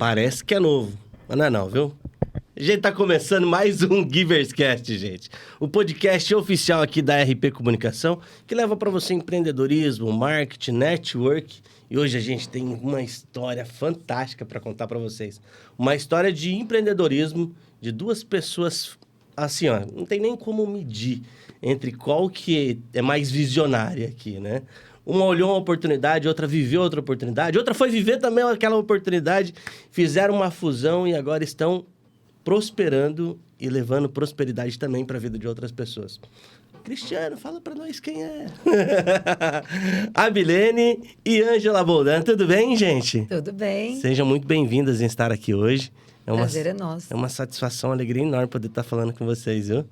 Parece que é novo, mas não é não, viu? A gente tá começando mais um Giverscast, gente. O podcast oficial aqui da RP Comunicação, que leva para você empreendedorismo, marketing, network. E hoje a gente tem uma história fantástica para contar para vocês. Uma história de empreendedorismo de duas pessoas, assim, ó, não tem nem como medir entre qual que é mais visionária aqui, né? Uma olhou uma oportunidade, outra viveu outra oportunidade, outra foi viver também aquela oportunidade, fizeram uma fusão e agora estão prosperando e levando prosperidade também para a vida de outras pessoas. Cristiano, fala para nós quem é. Abilene e Ângela Boldan, tudo bem, gente? Tudo bem. Sejam muito bem-vindas em estar aqui hoje. Prazer é nosso. É uma satisfação, uma alegria enorme poder estar falando com vocês, viu?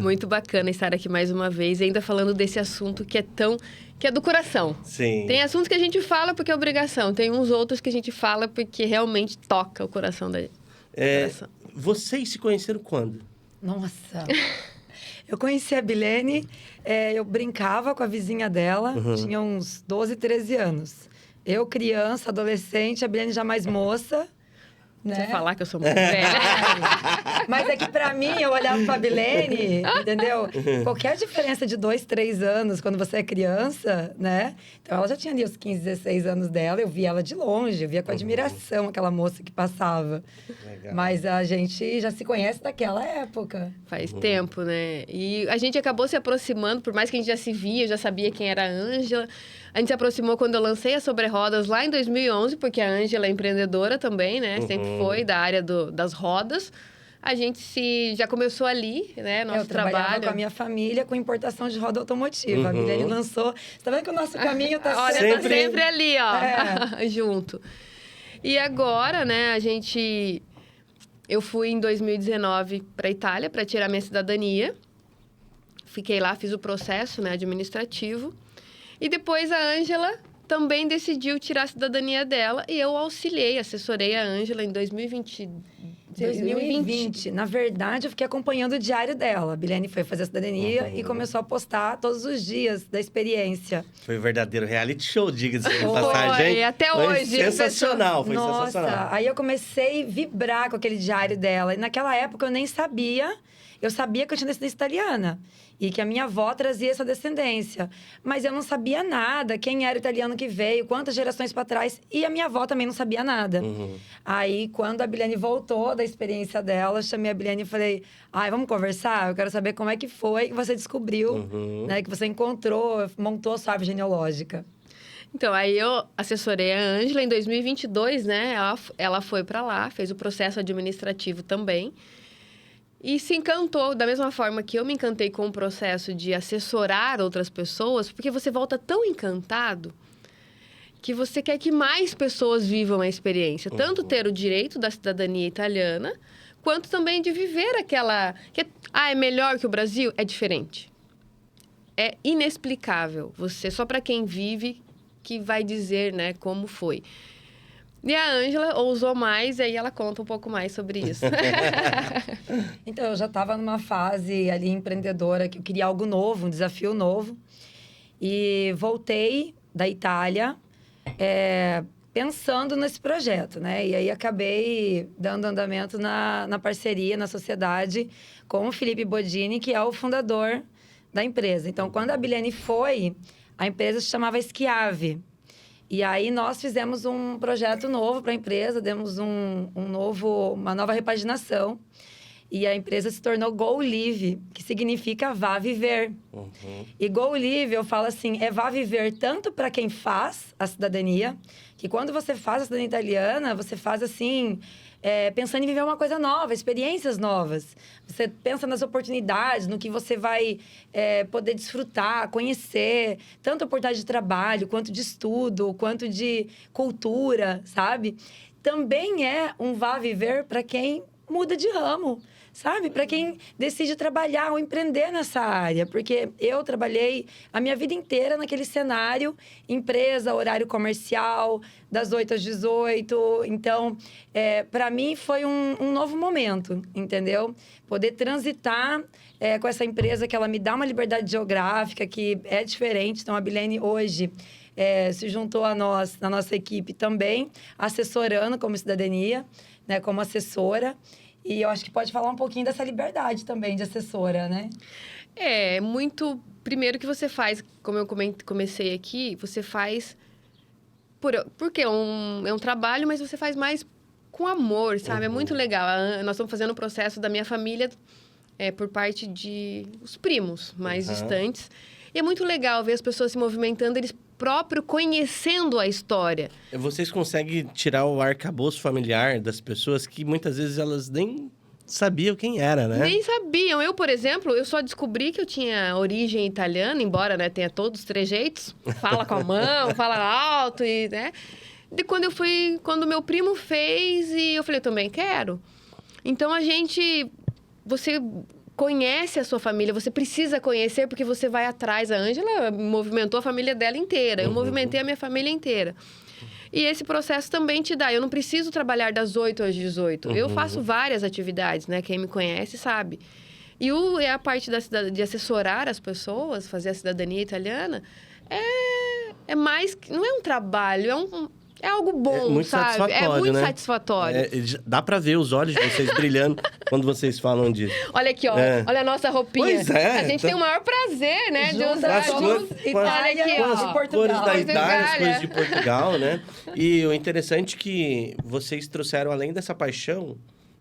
Muito bacana estar aqui mais uma vez, ainda falando desse assunto que é do coração. Sim. Tem assuntos que a gente fala porque é obrigação, tem uns outros que a gente fala porque realmente toca o coração da gente. Vocês se conheceram quando? Nossa. Eu conheci a Bilene, eu brincava com a vizinha dela, tinha uns 12, 13 anos. Eu, criança, adolescente, a Bilene já mais moça. Né? Você falar que eu sou muito velha. Mas é que pra mim, eu olhava pra Bilene, entendeu? Qualquer diferença de 2, 3 anos, quando você é criança, né? Então, ela já tinha ali os 15, 16 anos dela, eu via ela de longe, eu via com admiração aquela moça que passava. Legal. Mas a gente já se conhece daquela época. Faz tempo, né? E a gente acabou se aproximando, por mais que a gente já se via, já sabia quem era a Ângela. A gente se aproximou quando eu lancei a Sobre Rodas lá em 2011, porque a Ângela é empreendedora também, né? Sempre foi da área das rodas. A gente já começou ali, né? Nosso eu trabalhava trabalho. Com a minha família com importação de roda automotiva. A Bilene lançou... Você tá vendo que o nosso caminho tá Olha, sempre... tá sempre ali, ó, junto. E agora, né, eu fui em 2019 para Itália para tirar minha cidadania. Fiquei lá, fiz o processo, né, administrativo. E depois a Ângela também decidiu tirar a cidadania dela e eu assessorei a Ângela em 2020. Na verdade, eu fiquei acompanhando o diário dela. A Bilene foi fazer a cidadania e começou a postar todos os dias da experiência. Foi um verdadeiro reality show, diga-se de passagem. Foi, até hoje. Sensacional, foi sensacional. Aí eu comecei a vibrar com aquele diário dela. E naquela época eu nem sabia. Eu sabia que eu tinha descendência italiana e que a minha avó trazia essa descendência. Mas eu não sabia nada, quem era o italiano que veio, quantas gerações para trás. E a minha avó também não sabia nada. Aí, quando a Bilene voltou da experiência dela, eu chamei a Bilene e falei... vamos conversar? Eu quero saber como é que foi que você descobriu, né? Que você encontrou, montou a sua árvore genealógica. Então, aí eu assessorei a Ângela em 2022, né? Ela foi para lá, fez o processo administrativo também. E se encantou, da mesma forma que eu me encantei com o processo de assessorar outras pessoas, porque você volta tão encantado que você quer que mais pessoas vivam a experiência. Tanto ter o direito da cidadania italiana, quanto também de viver aquela... é melhor que o Brasil? É diferente. É inexplicável. Só para quem vive que vai dizer, né, como foi. E a Ângela ousou mais, e aí ela conta um pouco mais sobre isso. Então, eu já estava numa fase ali empreendedora, que eu queria algo novo, um desafio novo. E voltei da Itália, pensando nesse projeto, né? E aí, acabei dando andamento na parceria, na sociedade, com o Felipe Bodini, que é o fundador da empresa. Então, quando a Bilene foi, a empresa se chamava Schiavi. E aí, nós fizemos um projeto novo para a empresa, demos uma nova repaginação. E a empresa se tornou Go Live, que significa vá viver. E Go Live, eu falo assim, vá viver tanto para quem faz a cidadania, que quando você faz a cidadania italiana, você faz assim... pensando em viver uma coisa nova, experiências novas. Você pensa nas oportunidades, no que você vai poder desfrutar, conhecer, tanto oportunidade de trabalho, quanto de estudo, quanto de cultura, sabe? Também é um vá viver para quem muda de ramo. sabe? Para quem decide trabalhar ou empreender nessa área. Porque eu trabalhei a minha vida inteira naquele cenário, empresa, horário comercial, das 8 às 18. Então, para mim, foi um novo momento, entendeu? Poder transitar com essa empresa que ela me dá uma liberdade geográfica que é diferente. Então, a Bilene hoje se juntou a nós, na nossa equipe também, assessorando como cidadania, né, como assessora. E eu acho que pode falar um pouquinho dessa liberdade também de assessora, né? Muito... Primeiro que você faz, como eu comecei aqui, você faz... Porque é um trabalho, mas você faz mais com amor, sabe? É muito legal. Nós estamos fazendo o processo da minha família por parte de os primos mais distantes. E é muito legal ver as pessoas se movimentando, eles próprios conhecendo a história. Vocês conseguem tirar o arcabouço familiar das pessoas que muitas vezes elas nem sabiam quem era, né? Nem sabiam. Eu, por exemplo, eu só descobri que eu tinha origem italiana, embora, né, tenha todos os trejeitos. Fala com a mão, fala alto e, né? De quando meu primo fez e eu falei, também quero. Então, você conhece a sua família, você precisa conhecer porque você vai atrás. A Ângela movimentou a família dela inteira, eu movimentei a minha família inteira. E esse processo também te dá. Eu não preciso trabalhar das 8 às 18. Eu faço várias atividades, né? Quem me conhece sabe. E a parte de assessorar as pessoas, fazer a cidadania italiana, é mais... Não é um trabalho, é algo bom, muito sabe? satisfatório, muito né? satisfatório. Dá pra ver os olhos de vocês brilhando quando vocês falam disso. Olha aqui, ó. Olha a nossa roupinha. Pois é. A gente tem o maior prazer, né? De usar as cores, Itália aqui, e ó. Portugal. cores da Itália, as Itália. cores de Portugal, né? E o interessante é que vocês trouxeram, além dessa paixão,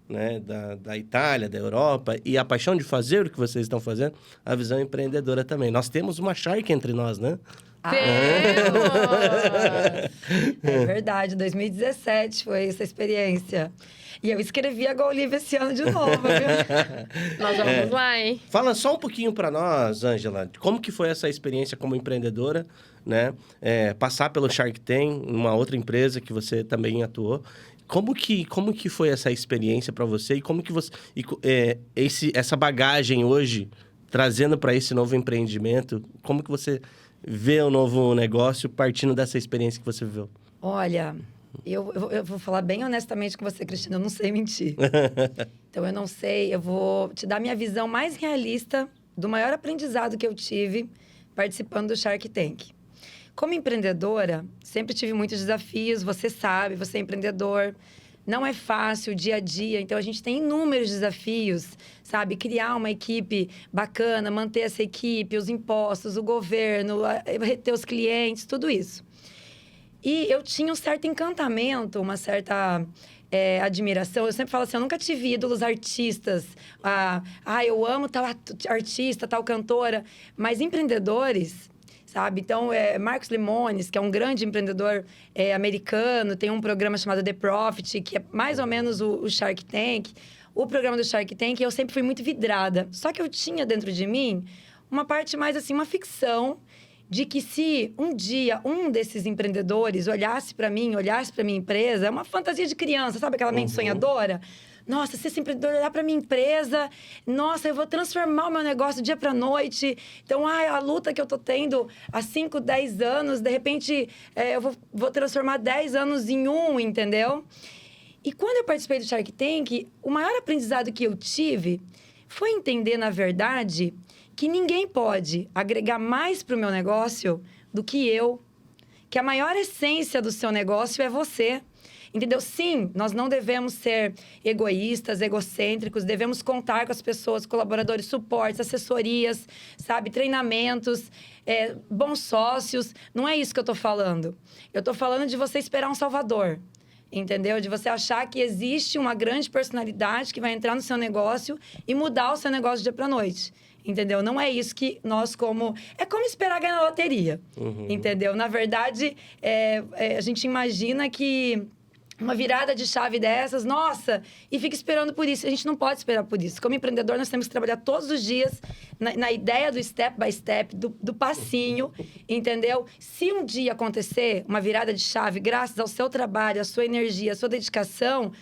né, da Itália, da Europa, e a paixão de fazer o que vocês estão fazendo, a visão empreendedora também. Nós temos uma Shark entre nós, né? É verdade, 2017 foi essa experiência. E eu escrevi a Go Live esse ano de novo, viu? Nós vamos lá, hein? Fala só um pouquinho para nós, Ângela, como que foi essa experiência como empreendedora, né? Passar pelo Shark Tank, uma outra empresa que você também atuou. Como que foi essa experiência para você e como que você essa bagagem hoje trazendo para esse novo empreendimento, como que você vê o novo negócio partindo dessa experiência que você viveu? Olha, eu vou falar bem honestamente com você, Cristina, eu não sei mentir. Então, eu não sei, eu vou te dar minha visão mais realista do maior aprendizado que eu tive participando do Shark Tank. Como empreendedora, sempre tive muitos desafios, você sabe, você é empreendedor. Não é fácil o dia a dia, então a gente tem inúmeros desafios, sabe? Criar uma equipe bacana, manter essa equipe, os impostos, o governo, reter os clientes, tudo isso. E eu tinha um certo encantamento, uma certa admiração. Eu sempre falo assim, eu nunca tive ídolos artistas. Eu amo tal artista, tal cantora. Mas empreendedores... sabe? Então, Marcos Lemonis, que é um grande empreendedor americano, tem um programa chamado The Profit, que é mais ou menos o Shark Tank. O programa do Shark Tank, eu sempre fui muito vidrada. Só que eu tinha dentro de mim uma parte mais, assim, uma ficção de que se um dia um desses empreendedores olhasse para mim, olhasse para minha empresa, é uma fantasia de criança, sabe? Aquela mente sonhadora. Nossa, se esse empreendedor olhar para minha empresa, nossa, eu vou transformar o meu negócio dia para noite. Então, a luta que eu tô tendo há 5, 10 anos, de repente, eu vou transformar 10 anos em 1, entendeu? E quando eu participei do Shark Tank, o maior aprendizado que eu tive foi entender, na verdade, que ninguém pode agregar mais para o meu negócio do que eu. Que a maior essência do seu negócio é você. Entendeu? Sim, nós não devemos ser egoístas, egocêntricos, devemos contar com as pessoas, colaboradores, suportes, assessorias, sabe? Treinamentos, bons sócios. Não é isso que eu tô falando. Eu tô falando de você esperar um salvador, entendeu? De você achar que existe uma grande personalidade que vai entrar no seu negócio e mudar o seu negócio de dia pra noite. Entendeu? Não é isso que nós É como esperar ganhar na loteria, entendeu? Na verdade, a gente imagina que uma virada de chave dessas, nossa, e fica esperando por isso. A gente não pode esperar por isso. Como empreendedor, nós temos que trabalhar todos os dias na ideia do step by step, do passinho, entendeu? Se um dia acontecer uma virada de chave, graças ao seu trabalho, à sua energia, à sua dedicação,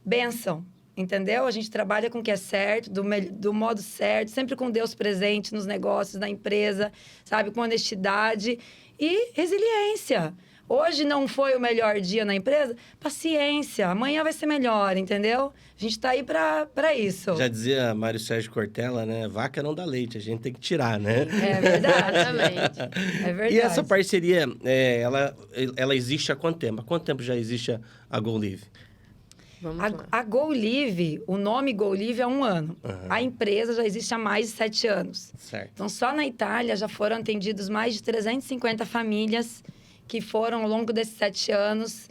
bênção, entendeu? A gente trabalha com o que é certo, do modo certo, sempre com Deus presente nos negócios, na empresa, sabe? Com honestidade e resiliência. Hoje não foi o melhor dia na empresa? Paciência, amanhã vai ser melhor, entendeu? A gente tá aí pra isso. Já dizia Mário Sérgio Cortella, né? Vaca não dá leite, a gente tem que tirar, né? É verdade. Exatamente. É verdade. E essa parceria, ela existe há quanto tempo? Há quanto tempo já existe a Go Live? Vamos lá. A Go Live, o nome Go Live é 1 ano. Uhum. A empresa já existe há mais de 7 anos. Certo. Então, só na Itália já foram atendidos mais de 350 famílias que foram, ao longo desses 7 anos,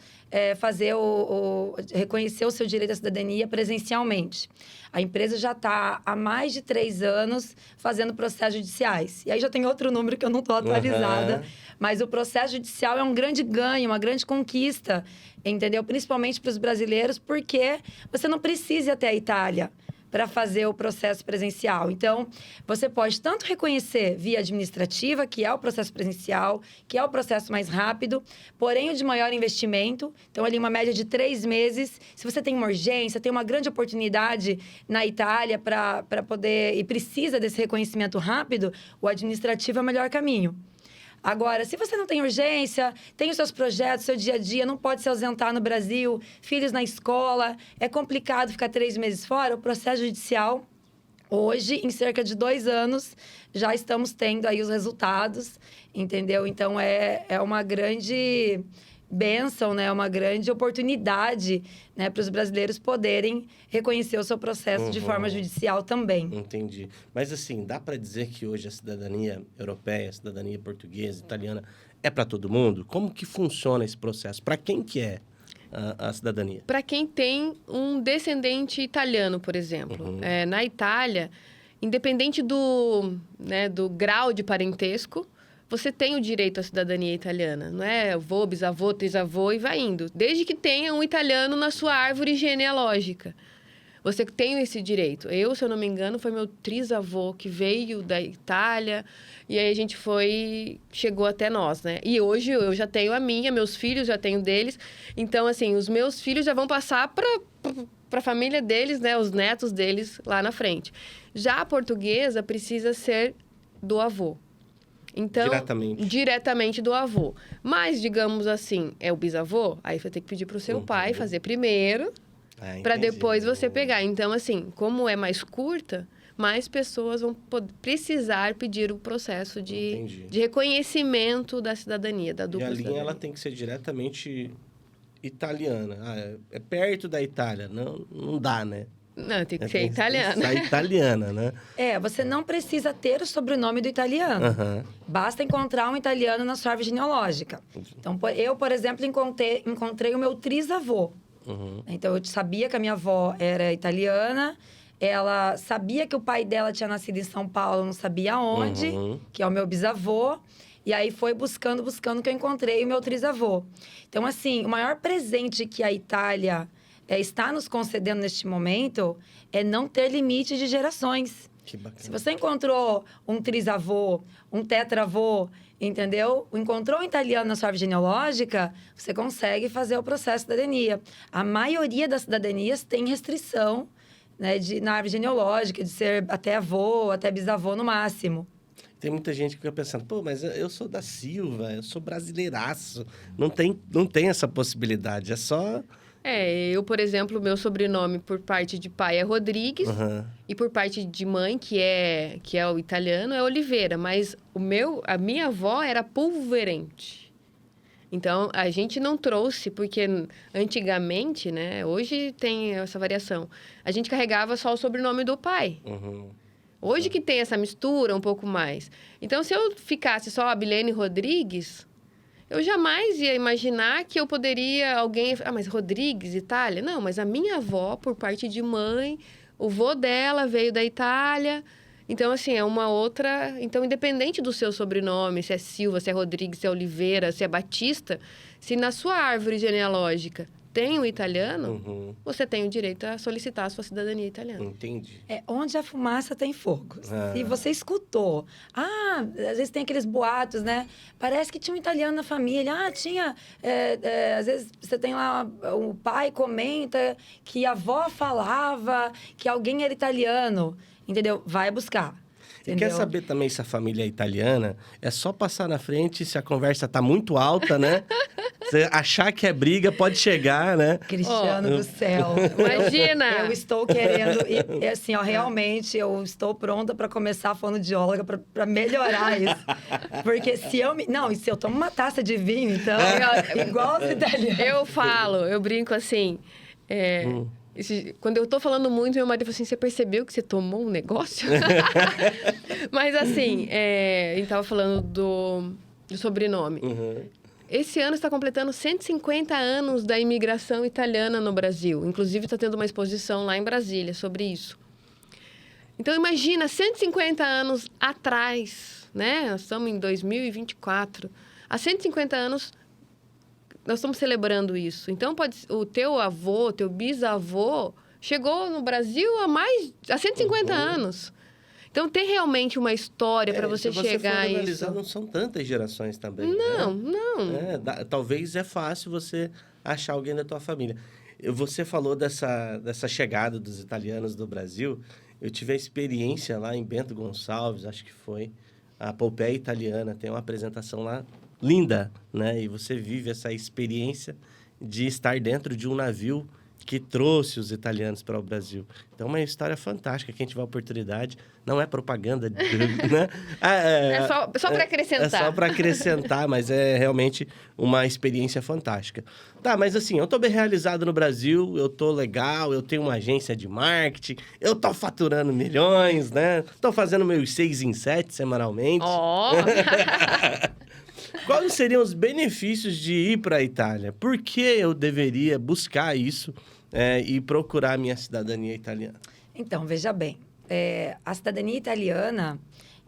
reconhecer o seu direito à cidadania presencialmente. A empresa já está há mais de 3 anos fazendo processos judiciais. E aí já tem outro número que eu não estou atualizada. Uhum. Mas o processo judicial é um grande ganho, uma grande conquista, entendeu? Principalmente para os brasileiros, porque você não precisa ir até a Itália para fazer o processo presencial. Então, você pode tanto reconhecer via administrativa, que é o processo presencial, que é o processo mais rápido, porém o de maior investimento. Então, ali uma média de 3 meses. Se você tem uma urgência, tem uma grande oportunidade na Itália para poder e precisa desse reconhecimento rápido, o administrativo é o melhor caminho. Agora, se você não tem urgência, tem os seus projetos, seu dia a dia, não pode se ausentar no Brasil, filhos na escola, é complicado ficar 3 meses fora, o processo judicial, hoje, em cerca de 2 anos, já estamos tendo aí os resultados, entendeu? Então, é uma grande bênção, né? Uma grande oportunidade, né, para os brasileiros poderem reconhecer o seu processo de forma judicial também. Entendi. Mas assim, dá para dizer que hoje a cidadania europeia, a cidadania portuguesa, italiana, é para todo mundo? Como que funciona esse processo? Para quem que é a cidadania? Para quem tem um descendente italiano, por exemplo. Na Itália, independente do grau de parentesco, você tem o direito à cidadania italiana, não é? Avô, bisavô, trisavô e vai indo. Desde que tenha um italiano na sua árvore genealógica. Você tem esse direito. Eu, se eu não me engano, foi meu trisavô que veio da Itália. E aí a gente chegou até nós, né? E hoje eu já tenho a minha, meus filhos já tenho deles. Então, assim, os meus filhos já vão passar para a família deles, né? Os netos deles lá na frente. Já a portuguesa precisa ser do avô. Então, diretamente do avô. Mas, digamos assim, é o bisavô, aí você tem que pedir para o seu pai fazer primeiro, para depois você pegar. Então, assim, como é mais curta, mais pessoas vão precisar pedir o processo de reconhecimento da cidadania, da dupla cidadania. E a linha, ela tem que ser diretamente italiana. É perto da Itália. Não dá, né? Não, tem que ser italiana. Tem que ser italiana, né? Você não precisa ter o sobrenome do italiano. Basta encontrar um italiano na sua árvore genealógica. Então, eu, por exemplo, encontrei o meu trisavô. Então, eu sabia que a minha avó era italiana. Ela sabia que o pai dela tinha nascido em São Paulo, não sabia onde, que é o meu bisavô. E aí, foi buscando que eu encontrei o meu trisavô. Então, assim, o maior presente que a Itália está nos concedendo neste momento é não ter limite de gerações. Que bacana. Se você encontrou um trisavô, um tetravô, entendeu? Encontrou um italiano na sua árvore genealógica, você consegue fazer o processo de cidadania. A maioria das cidadanias tem restrição, né, na árvore genealógica, de ser até avô, até bisavô no máximo. Tem muita gente que fica pensando, mas eu sou da Silva, eu sou brasileiraço. Não tem essa possibilidade, é só... Eu, por exemplo, meu sobrenome por parte de pai é Rodrigues e por parte de mãe, que é o italiano, é Oliveira. Mas a minha avó era Pulverente. Então, a gente não trouxe, porque antigamente, né? Hoje tem essa variação. A gente carregava só o sobrenome do pai. Hoje que tem essa mistura um pouco mais. Então, se eu ficasse só Abilene Rodrigues... Eu jamais ia imaginar que eu poderia... mas Rodrigues, Itália? Não, mas a minha avó, por parte de mãe, o vô dela veio da Itália. Então, assim, é uma outra... Então, independente do seu sobrenome, se é Silva, se é Rodrigues, se é Oliveira, se é Batista, se na sua árvore genealógica tem o italiano, você tem o direito a solicitar a sua cidadania italiana. Entendi. Onde a fumaça tem fogo. Ah. Se você escutou... às vezes tem aqueles boatos, né? Parece que tinha um italiano na família. Tinha... às vezes você tem lá... O pai comenta que a avó falava que alguém era italiano. Entendeu? Vai buscar. E quer saber também se a família é italiana? É só passar na frente, se a conversa tá muito alta, né? Você achar que é briga, pode chegar, né? Cristiano do céu. Imagina! Eu estou querendo... E assim, realmente, eu estou pronta para começar a fonoaudióloga para melhorar isso. Porque se eu... Não, e se eu tomo uma taça de vinho, então... igual os italianos. Eu brinco assim... Quando eu tô falando muito, meu marido fala assim, você percebeu que você tomou um negócio? Mas assim, a gente tava falando do sobrenome. Esse ano está completando 150 anos da imigração italiana no Brasil. Inclusive, está tendo uma exposição lá em Brasília sobre isso. Então, imagina, 150 anos atrás, né? Nós estamos em 2024. Há 150 anos... Nós estamos celebrando isso. Então, o teu avô, teu bisavô, chegou no Brasil há 150 anos. Então, tem realmente uma história para você chegar a isso. Não são tantas gerações também, Não, né? não. Talvez é fácil você achar alguém da tua família. Você falou dessa chegada dos italianos do Brasil. Eu tive a experiência lá em Bento Gonçalves, acho que foi, a Pompeia Italiana. Tem uma apresentação lá linda, né? E você vive essa experiência de estar dentro de um navio que trouxe os italianos para o Brasil. Então, é uma história fantástica. Quem tiver oportunidade, não é propaganda, né? Só para acrescentar. É só para acrescentar, mas é realmente uma experiência fantástica. Tá, mas assim, eu tô bem realizado no Brasil, eu tô legal, eu tenho uma agência de marketing, eu tô faturando milhões, né? Tô fazendo meus 6 em 7 semanalmente. Quais seriam os benefícios de ir para a Itália? Por que eu deveria buscar isso e procurar a minha cidadania italiana? Então, veja bem. A cidadania italiana,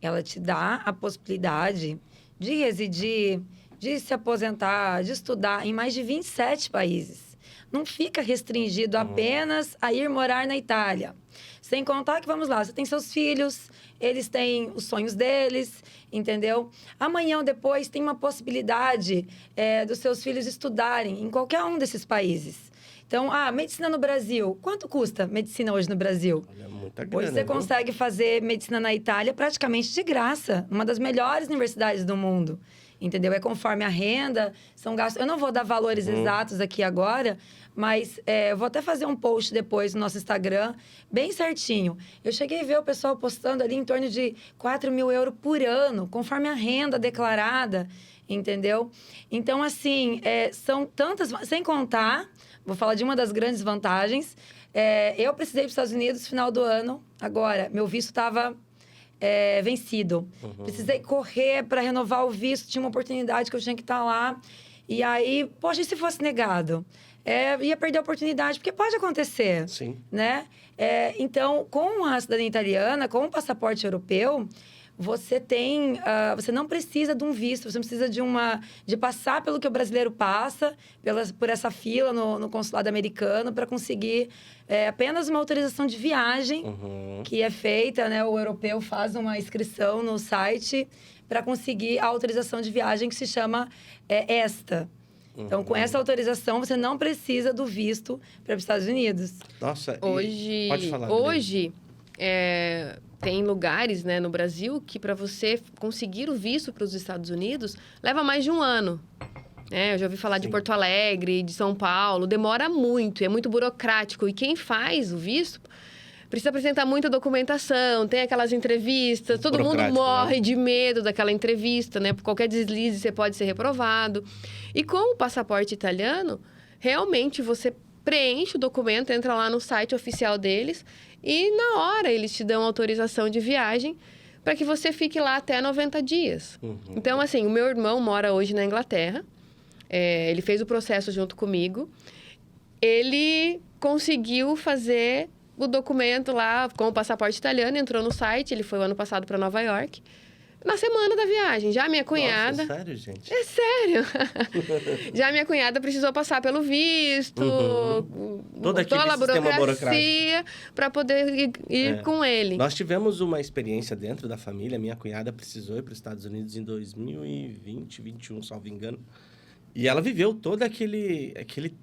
ela te dá a possibilidade de residir, de se aposentar, de estudar em mais de 27 países. Não fica restringido apenas a ir morar na Itália. Sem contar que, vamos lá, você tem seus filhos, eles têm os sonhos deles, entendeu? Amanhã ou depois tem uma possibilidade dos seus filhos estudarem em qualquer um desses países. Então, medicina no Brasil. Quanto custa medicina hoje no Brasil? É muita grana, hoje você consegue fazer medicina na Itália praticamente de graça. Uma das melhores universidades do mundo. Entendeu? É conforme a renda, são gastos... Eu não vou dar valores exatos aqui agora, mas eu vou até fazer um post depois no nosso Instagram, bem certinho. Eu cheguei a ver o pessoal postando ali em torno de 4 mil euros por ano, conforme a renda declarada, entendeu? Então, assim, são tantas... Sem contar, vou falar de uma das grandes vantagens. Eu precisei ir para os Estados Unidos no final do ano. Agora, meu visto estava... vencido. Precisei correr para renovar o visto, tinha uma oportunidade que eu tinha que estar lá. E aí, poxa, e se fosse negado? Ia perder a oportunidade, porque pode acontecer. Sim. Né? Então, com a cidadania italiana, com o passaporte europeu, você você não precisa de um visto, você não precisa de passar pelo que o brasileiro passa, por essa fila no consulado americano, para conseguir apenas uma autorização de viagem que é feita, né? O europeu faz uma inscrição no site para conseguir a autorização de viagem que se chama ESTA. Então, com essa autorização, você não precisa do visto para os Estados Unidos. Nossa, hoje, pode falar. Hoje, tem lugares, né, no Brasil que para você conseguir o visto para os Estados Unidos leva mais de um ano. Eu já ouvi falar de Porto Alegre, de São Paulo. Demora muito, é muito burocrático. E quem faz o visto precisa apresentar muita documentação, tem aquelas entrevistas, todo mundo morre de medo daquela entrevista, né? Por qualquer deslize você pode ser reprovado. E com o passaporte italiano, realmente você preenche o documento, entra lá no site oficial deles e na hora eles te dão autorização de viagem para que você fique lá até 90 dias. Então, assim, o meu irmão mora hoje na Inglaterra, ele fez o processo junto comigo, ele conseguiu fazer o documento lá com o passaporte italiano, entrou no site, ele foi o ano passado para Nova York, Na semana da viagem. Já a minha cunhada... Nossa, sério, gente? É sério. Já a minha cunhada precisou passar pelo visto, Todo aquele toda a sistema burocracia para poder ir com ele. Nós tivemos uma experiência dentro da família. Minha cunhada precisou ir para os Estados Unidos em 2020, 2021, salvo engano. E ela viveu todo aquele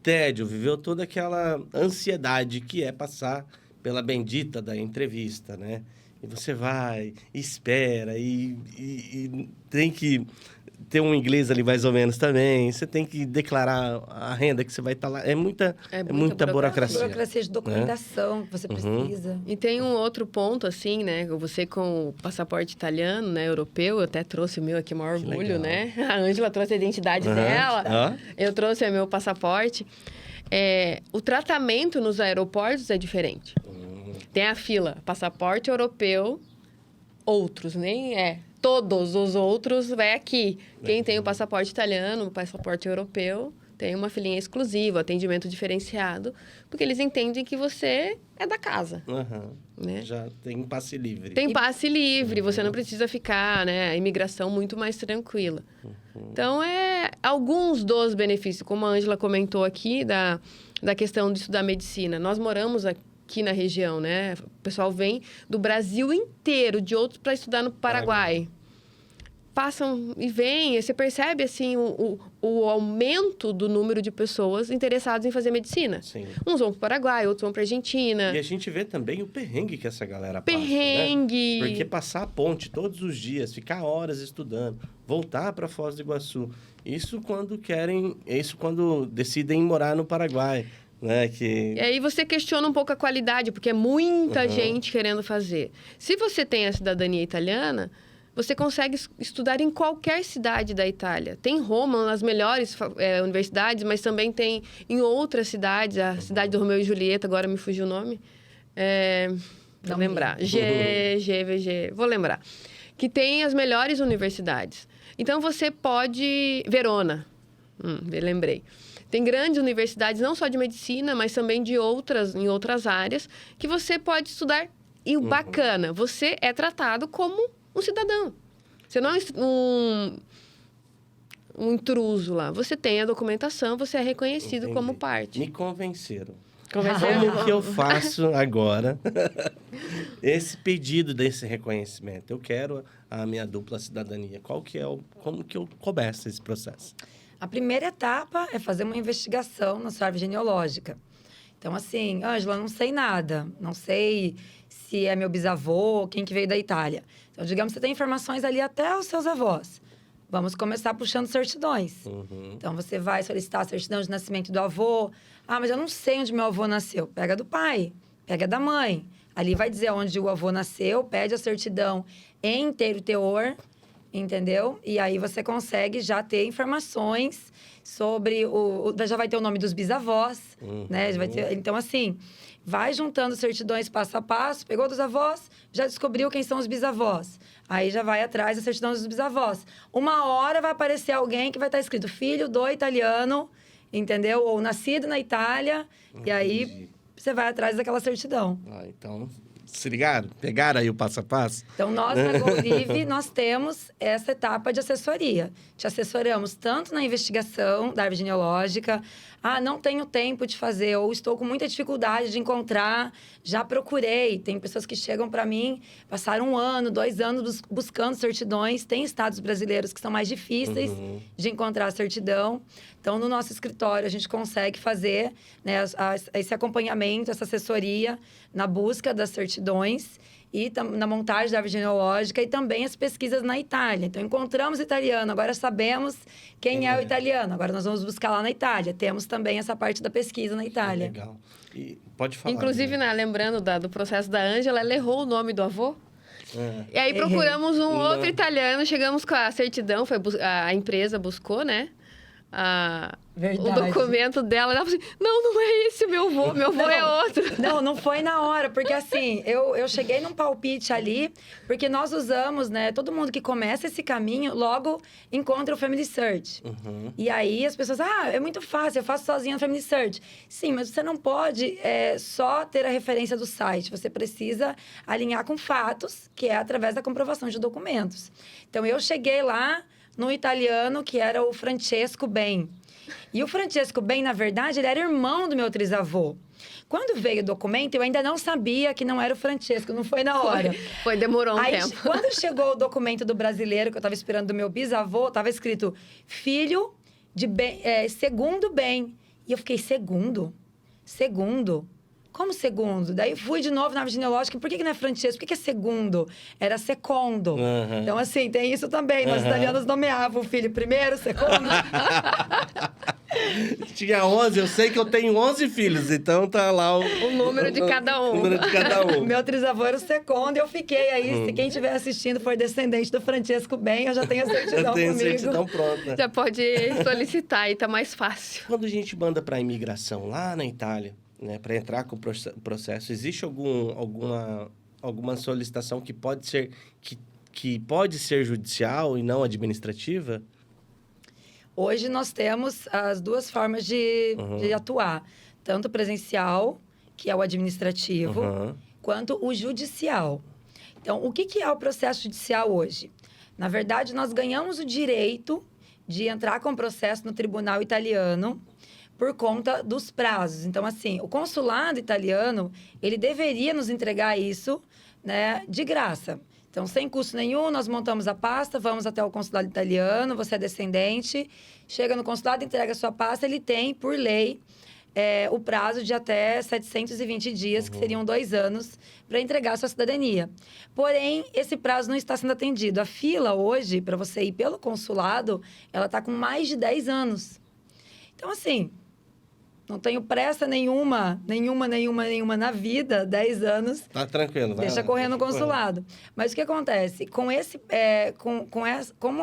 tédio, viveu toda aquela ansiedade que é passar pela bendita da entrevista, né? E você vai, espera, e tem que ter um inglês ali mais ou menos também. Você tem que declarar a renda que você vai estar lá. É muita burocracia. Burocracia de documentação que você precisa. E tem um outro ponto, assim, né? Você com o passaporte italiano, né? Europeu, eu até trouxe o meu aqui, maior orgulho, né? A Ângela trouxe a identidade dela. Eu trouxe o meu passaporte. O tratamento nos aeroportos é diferente. Tem a fila, passaporte europeu, outros, nem é. Todos os outros vai aqui. Quem tem o passaporte italiano, o passaporte europeu, tem uma filinha exclusiva, atendimento diferenciado, porque eles entendem que você é da casa. Né? Já tem passe livre. Tem passe livre, você não precisa ficar, né? A imigração muito mais tranquila. Então, alguns dos benefícios, como a Ângela comentou aqui, da questão de estudar medicina. Nós moramos aqui na região, né? O pessoal vem do Brasil inteiro, de outros, para estudar no Paraguai. Passam e vêm, e você percebe, assim, o aumento do número de pessoas interessadas em fazer medicina. Sim. Uns vão para o Paraguai, outros vão para a Argentina. E a gente vê também o perrengue que essa galera passa, Perrengue! né? Porque passar a ponte todos os dias, ficar horas estudando, voltar para Foz do Iguaçu. Isso quando decidem morar no Paraguai. Né, E aí você questiona um pouco a qualidade, porque é muita gente querendo fazer. Se você tem a cidadania italiana, você consegue estudar em qualquer cidade da Itália. Tem Roma, nas melhores universidades, mas também tem em outras cidades, a cidade do Romeu e Julieta, agora me fugiu o nome. Vou lembrar. GVG, vou lembrar. Que tem as melhores universidades. Então, você pode... Verona, lembrei. Tem grandes universidades, não só de medicina, mas também em outras áreas, que você pode estudar. E o bacana, você é tratado como um cidadão. Você não é um intruso lá. Você tem a documentação, você é reconhecido como parte. Me convenceram. Convenceram? Como que eu faço agora esse pedido desse reconhecimento? Eu quero a minha dupla cidadania. Como que eu começo esse processo? A primeira etapa é fazer uma investigação na sua árvore genealógica. Então, assim, Ângela, não sei nada. Não sei se é meu bisavô, quem que veio da Itália. Então, digamos que você tem informações ali até os seus avós. Vamos começar puxando certidões. Então, você vai solicitar a certidão de nascimento do avô. Ah, mas eu não sei onde meu avô nasceu. Pega do pai, pega da mãe. Ali vai dizer onde o avô nasceu, pede a certidão em inteiro teor, entendeu? E aí você consegue já ter informações sobre já vai ter o nome dos bisavós, né? Já vai ter, então, assim, vai juntando certidões passo a passo, pegou dos avós, já descobriu quem são os bisavós. Aí já vai atrás da certidão dos bisavós. Uma hora vai aparecer alguém que vai estar escrito filho do italiano, entendeu? Ou nascido na Itália, e aí você vai atrás daquela certidão. Então... Se ligaram? Pegaram aí o passo a passo? Então, nós, na GoLive, nós temos essa etapa de assessoria. Te assessoramos tanto na investigação da árvore genealógica. Ah, não tenho tempo de fazer, ou estou com muita dificuldade de encontrar, já procurei. Tem pessoas que chegam para mim, passaram 1 ano, 2 anos buscando certidões. Tem estados brasileiros que são mais difíceis de encontrar a certidão. Então, no nosso escritório, a gente consegue fazer, né, esse acompanhamento, essa assessoria na busca das certidões e na montagem da árvore genealógica e também as pesquisas na Itália. Então, encontramos italiano, agora sabemos quem é o italiano. Agora, nós vamos buscar lá na Itália. Temos também essa parte da pesquisa na Itália. Legal. E pode falar. Inclusive, lembrando do processo da Ângela, ela errou o nome do avô. E aí, procuramos outro italiano, chegamos com a certidão, a empresa buscou, né? o Verdade. documento dela. Ela falou assim, não é esse o meu avô é outro. Não foi na hora, porque assim, eu cheguei num palpite ali, porque nós usamos, né, todo mundo que começa esse caminho, logo encontra o Family Search. E aí as pessoas, é muito fácil, eu faço sozinha o Family Search. Sim, mas você não pode só ter a referência do site, você precisa alinhar com fatos, que é através da comprovação de documentos. Então, eu cheguei lá no italiano, que era o Francesco Ben. E o Francesco Ben, na verdade, ele era irmão do meu trisavô. Quando veio o documento, eu ainda não sabia que não era o Francesco, não foi na hora. Demorou um Aí, tempo. quando chegou o documento do brasileiro, que eu estava esperando do meu bisavô, estava escrito filho de Ben, segundo Ben. E eu fiquei, segundo? Segundo? Como segundo? Daí fui de novo na árvore genealógica. Por que não é Francesco? Por que é segundo? Era secondo. Então, assim, tem isso também. Nós italianos nomeavam o filho primeiro, segundo. Tinha 11, eu sei que eu tenho 11 filhos, então tá lá o número de cada um. O número de cada um. Meu trisavô era o segundo e eu fiquei aí. Se quem estiver assistindo for descendente do Francesco Ben, eu já tenho a certidão comigo. Já tenho a certidão pronta. Já pode solicitar e tá mais fácil. Quando a gente manda pra imigração lá na Itália, né, para entrar com o processo, existe alguma solicitação que pode ser judicial e não administrativa? Hoje nós temos as duas formas de atuar. Tanto o presencial, que é o administrativo, quanto o judicial. Então, o que é o processo judicial hoje? Na verdade, nós ganhamos o direito de entrar com o processo no tribunal italiano por conta dos prazos. Então, assim, o consulado italiano, ele deveria nos entregar isso, né, de graça. Então, sem custo nenhum, nós montamos a pasta, vamos até o consulado italiano, você é descendente, chega no consulado, entrega a sua pasta, ele tem, por lei, o prazo de até 720 dias, que seriam 2 anos, para entregar a sua cidadania. Porém, esse prazo não está sendo atendido. A fila hoje, para você ir pelo consulado, ela está com mais de 10 anos. Então, assim, não tenho pressa nenhuma na vida, 10 anos. Tá tranquilo. Deixa correr no consulado. Mas o que acontece? Como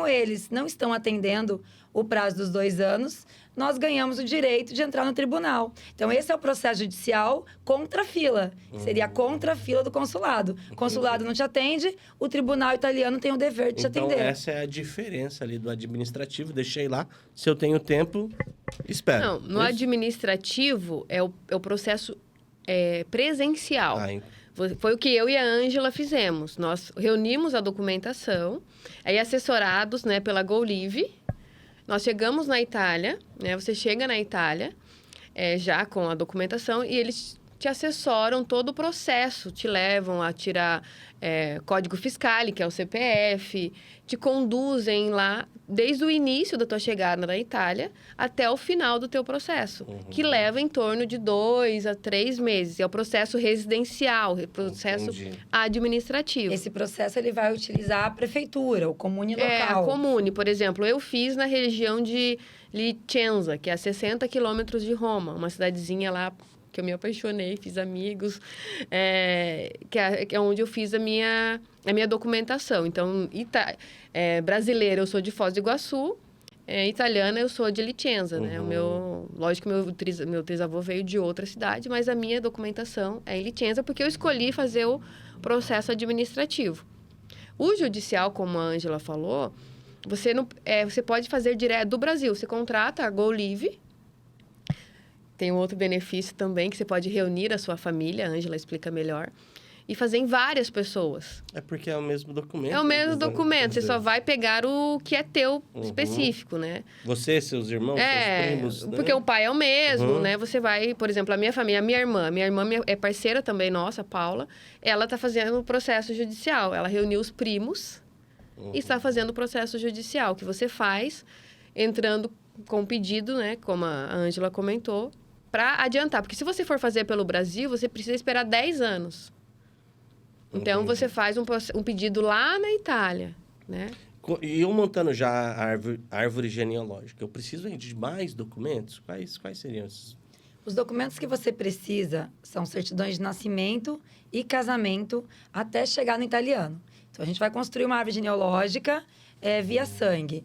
eles não estão atendendo o prazo dos 2 anos, nós ganhamos o direito de entrar no tribunal. Então, esse é o processo judicial contra a fila. Seria contra a fila do consulado. O consulado não te atende, o tribunal italiano tem o dever de te atender. Então, essa é a diferença ali do administrativo. Deixei lá. Se eu tenho tempo, espero. Não, no administrativo é o processo presencial. Foi o que eu e a Ângela fizemos. Nós reunimos a documentação, aí assessorados, né, pela GoLive. Nós chegamos na Itália, né? Você chega na Itália já com a documentação e eles te assessoram todo o processo. Te levam a tirar código fiscal, que é o CPF, te conduzem lá desde o início da tua chegada na Itália até o final do teu processo, que leva em torno de 2 a 3 meses. É o processo residencial, o processo administrativo. Esse processo ele vai utilizar a prefeitura, o comune local. A comune, por exemplo, eu fiz na região de Licenza, que é a 60 quilômetros de Roma, uma cidadezinha lá que eu me apaixonei, fiz amigos, que é onde eu fiz a minha documentação. Então, brasileira, eu sou de Foz do Iguaçu, italiana, eu sou de Licenza, né? Lógico que meu trisavô veio de outra cidade, mas a minha documentação é em Licenza, porque eu escolhi fazer o processo administrativo. O judicial, como a Ângela falou, você pode fazer direto do Brasil. Você contrata a GoLive. Tem um outro benefício também, que você pode reunir a sua família, a Ângela explica melhor, e fazer em várias pessoas. É porque é o mesmo documento. É o mesmo documento, você só vai pegar o que é teu específico, né? Você, seus irmãos, seus primos, porque o pai é o mesmo, né? Você vai, por exemplo, a minha família, minha irmã é parceira também nossa, a Paula, ela está fazendo o processo judicial, ela reuniu os primos e está fazendo o processo judicial, que você faz entrando com o pedido, né? Como a Ângela comentou, para adiantar. Porque se você for fazer pelo Brasil, você precisa esperar 10 anos. Então, você faz um pedido lá na Itália, né? E eu montando já a árvore genealógica, eu preciso de mais documentos? Quais seriam esses? Os documentos que você precisa são certidões de nascimento e casamento até chegar no italiano. Então, a gente vai construir uma árvore genealógica via sangue.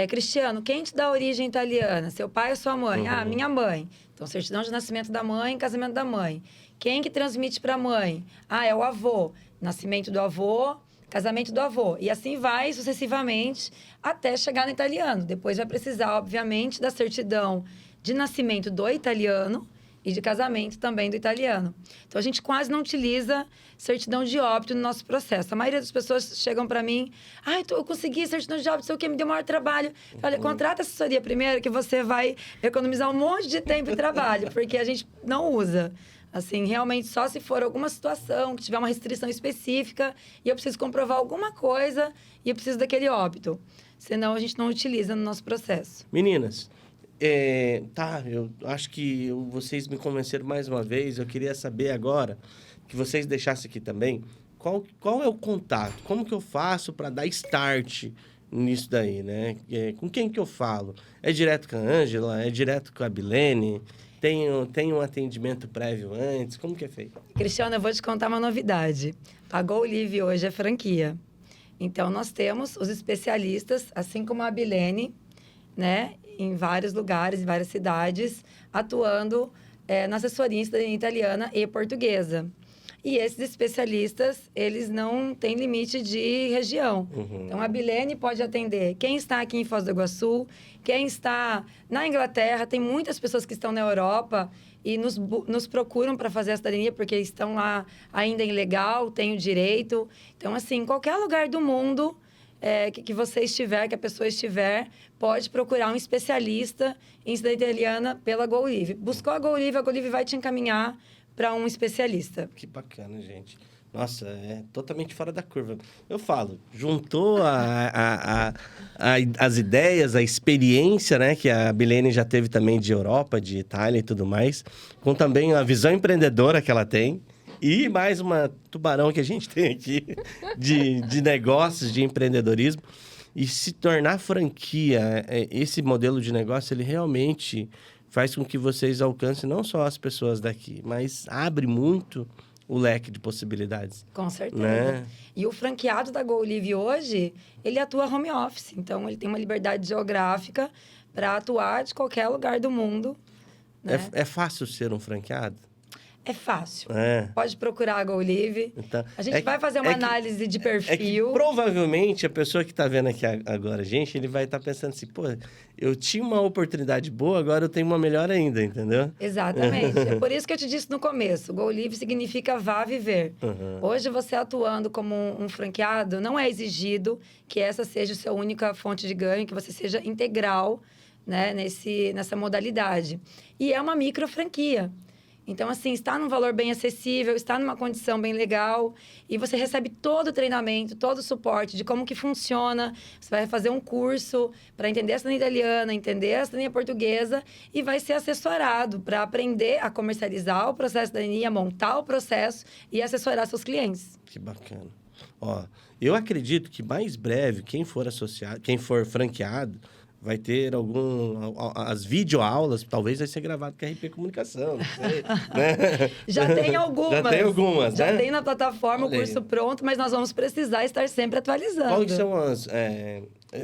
Cristiano, quem te dá origem italiana? Seu pai ou sua mãe? Ah, minha mãe. Então, certidão de nascimento da mãe, casamento da mãe. Quem que transmite para a mãe? Ah, é o avô. Nascimento do avô, casamento do avô. E assim vai sucessivamente até chegar no italiano. Depois vai precisar, obviamente, da certidão de nascimento do italiano e de casamento também do italiano. Então, a gente quase não utiliza certidão de óbito no nosso processo. A maioria das pessoas chegam para mim, eu consegui certidão de óbito, sei o que, me deu maior trabalho. Olha, contrata assessoria primeiro, que você vai economizar um monte de tempo e trabalho, porque a gente não usa. Assim, realmente, só se for alguma situação, que tiver uma restrição específica, e eu preciso comprovar alguma coisa, e eu preciso daquele óbito. Senão, a gente não utiliza no nosso processo. Meninas, eu acho que vocês me convenceram mais uma vez. Eu queria saber agora, que vocês deixassem aqui também, qual é o contato? Como que eu faço para dar start nisso daí, né? Com quem que eu falo? É direto com a Ângela? É direto com a Bilene? Tem um atendimento prévio antes? Como que é feito? Cristiano, eu vou te contar uma novidade. A GoLive hoje é franquia. Então, nós temos os especialistas, assim como a Bilene, né? Em vários lugares, em várias cidades, atuando na assessoria italiana e portuguesa. E esses especialistas, eles não têm limite de região. Então, a Bilene pode atender quem está aqui em Foz do Iguaçu, quem está na Inglaterra. Tem muitas pessoas que estão na Europa e nos procuram para fazer a cidadania, porque estão lá ainda em legal, têm o direito. Então, assim, em qualquer lugar do mundo que você estiver, que a pessoa estiver, pode procurar um especialista em cidadania italiana pela GoLive. Buscou a GoLive vai te encaminhar para um especialista. Que bacana, gente. Nossa, é totalmente fora da curva. Eu falo, juntou as ideias, a experiência, né, que a Bilene já teve também de Europa, de Itália e tudo mais, com também a visão empreendedora que ela tem, e mais uma tubarão que a gente tem aqui de negócios, de empreendedorismo. E se tornar franquia, esse modelo de negócio, ele realmente faz com que vocês alcancem não só as pessoas daqui, mas abre muito o leque de possibilidades. Com certeza. Né? E o franqueado da GoLive hoje, ele atua home office. Então, ele tem uma liberdade geográfica para atuar de qualquer lugar do mundo. Né? É fácil ser um franqueado? É fácil. É. Pode procurar a GoLive. Então, A gente vai fazer uma análise de perfil. É que provavelmente a pessoa que está vendo aqui agora, gente, ele vai estar pensando assim, pô, eu tinha uma oportunidade boa, agora eu tenho uma melhor ainda, entendeu? Exatamente. É por isso que eu te disse no começo, GoLive significa vá viver. Hoje, você atuando como um franqueado, não é exigido que essa seja a sua única fonte de ganho, que você seja integral, né, nessa modalidade. E é uma micro franquia. Então, assim, está num valor bem acessível, está numa condição bem legal e você recebe todo o treinamento, todo o suporte de como que funciona. Você vai fazer um curso para entender a cidadania italiana, entender a cidadania portuguesa e vai ser assessorado para aprender a comercializar o processo de cidadania, montar o processo e assessorar seus clientes. Que bacana. Ó, eu acredito que mais breve, quem for associado, quem for franqueado, vai ter as videoaulas, talvez vai ser gravado com a RP Comunicação, não sei, né? Já tem algumas. Já tem algumas, Já né? tem na plataforma o curso pronto, mas nós vamos precisar estar sempre atualizando. Quais são as...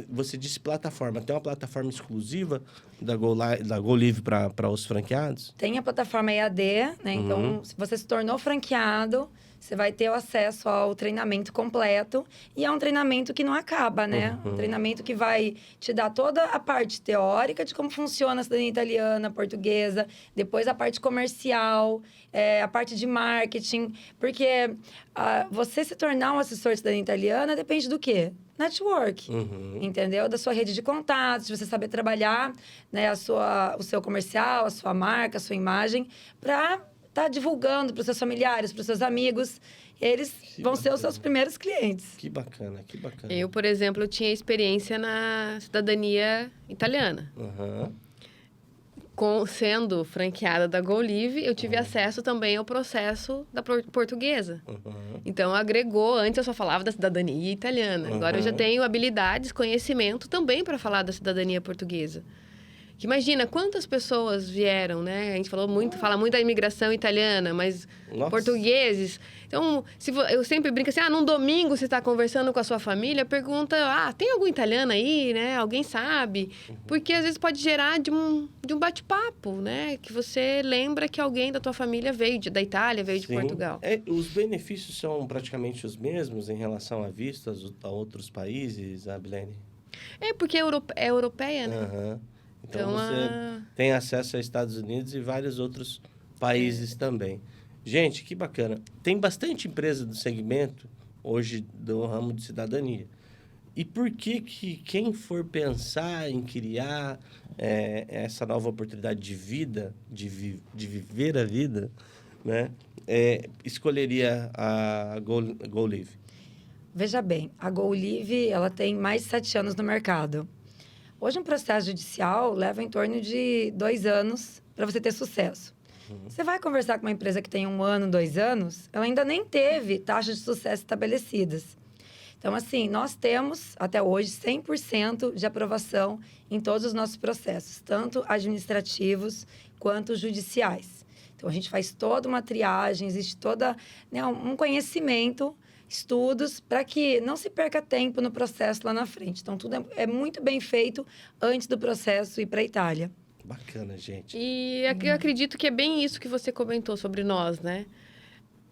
você disse plataforma. Tem uma plataforma exclusiva da GoLive para os franqueados? Tem a plataforma EAD, né? Então, se você se tornou franqueado, você vai ter o acesso ao treinamento completo. E é um treinamento que não acaba, né? Um treinamento que vai te dar toda a parte teórica de como funciona a cidadania italiana, portuguesa. Depois, a parte comercial, a parte de marketing. Porque você se tornar um assessor de cidadania italiana depende do quê? Network, entendeu? Da sua rede de contatos, de você saber trabalhar, né, o seu comercial, a sua marca, a sua imagem, para estar divulgando para os seus familiares, para os seus amigos. Eles vão ser os seus primeiros clientes. Que bacana, que bacana. Eu, por exemplo, tinha experiência na cidadania italiana. Sendo franqueada da GoLive, eu tive acesso também ao processo da portuguesa. Então, agregou. Antes eu só falava da cidadania italiana. Agora eu já tenho habilidades, conhecimento também para falar da cidadania portuguesa. Que imagina quantas pessoas vieram, né? A gente fala muito da imigração italiana, mas Nossa. portugueses. Então, eu sempre brinco assim, num domingo você está conversando com a sua família, pergunta, tem algum italiano aí, né? Alguém sabe? Porque às vezes pode gerar de um bate-papo, né? Que você lembra que alguém da tua família veio da Itália, veio de Portugal. Os benefícios são praticamente os mesmos em relação a vistas a outros países, Abilene? Porque é europeia, né? Uhum. Então você tem acesso aos Estados Unidos e vários outros países também. Gente, que bacana. Tem bastante empresa do segmento hoje do ramo de cidadania. E por que quem for pensar em criar essa nova oportunidade de vida, de viver a vida, né, escolheria a Go Live? Veja bem, a Go Live, ela tem mais de 7 anos no mercado. Hoje, um processo judicial leva em torno de 2 anos para você ter sucesso. Você vai conversar com uma empresa que tem 1 ano, 2 anos, ela ainda nem teve taxas de sucesso estabelecidas. Então, assim, nós temos, até hoje, 100% de aprovação em todos os nossos processos, tanto administrativos quanto judiciais. Então, a gente faz toda uma triagem, existe toda um conhecimento, estudos, para que não se perca tempo no processo lá na frente. Então, tudo é muito bem feito antes do processo ir para a Itália. Bacana, gente. E eu acredito que é bem isso que você comentou sobre nós, né?